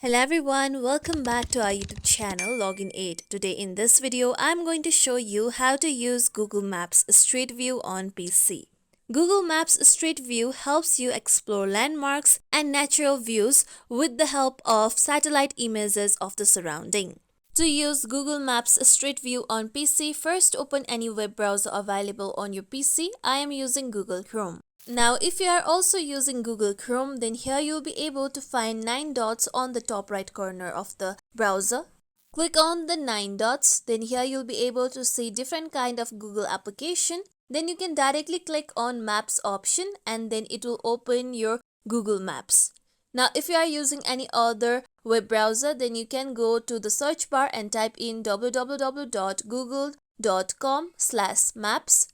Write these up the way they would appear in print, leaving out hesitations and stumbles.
Hello everyone, welcome back to our YouTube channel Login 8. Today in this video, I'm going to show you how to use Google Maps Street View on PC. Google Maps Street View helps you explore landmarks and natural views with the help of satellite images of the surrounding. To use Google Maps Street View on PC, first open any web browser available on your PC. I am using Google Chrome. Now, if you are also using Google Chrome, then here you'll be able to find 9 dots on the top right corner of the browser. Click on the 9 dots, then here you'll be able to see different kind of Google application. Then you can directly click on Maps option and then it will open your Google Maps. Now, if you are using any other web browser, then you can go to the search bar and type in www.google.com/maps.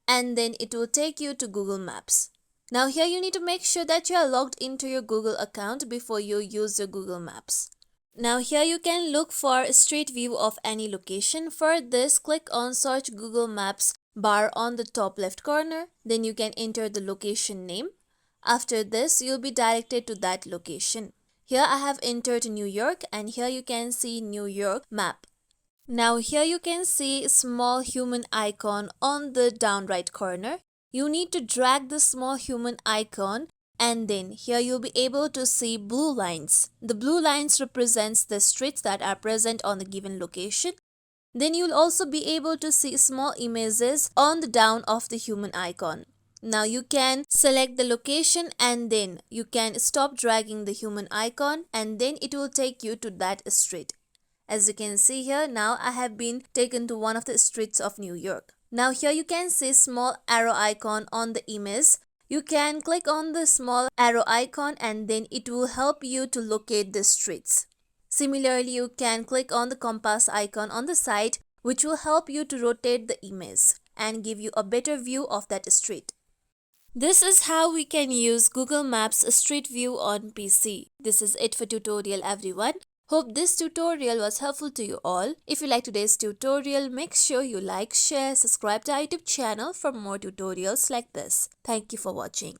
And then it will take you to Google Maps. Now here you need to make sure that you are logged into your Google account before you use your Google Maps. Now here you can look for a street view of any location. For this, click on Search Google Maps bar on the top left corner. Then you can enter the location name. After this, you'll be directed to that location. Here I have entered New York and here you can see New York map. Now here you can see a small human icon on the down right corner. You need to drag the small human icon and then here you'll be able to see blue lines. The blue lines represents the streets that are present on the given location. Then you'll also be able to see small images on the down of the human icon. Now you can select the location and then you can stop dragging the human icon and then it will take you to that street. As you can see here, now I have been taken to one of the streets of New York. Now here you can see small arrow icon on the image. You can click on the small arrow icon and then it will help you to locate the streets. Similarly, you can click on the compass icon on the side which will help you to rotate the image and give you a better view of that street. This is how we can use Google Maps Street View on PC. This is it for tutorial everyone. Hope this tutorial was helpful to you all. If you like today's tutorial, make sure you like, share, subscribe to our YouTube channel for more tutorials like this. Thank you for watching.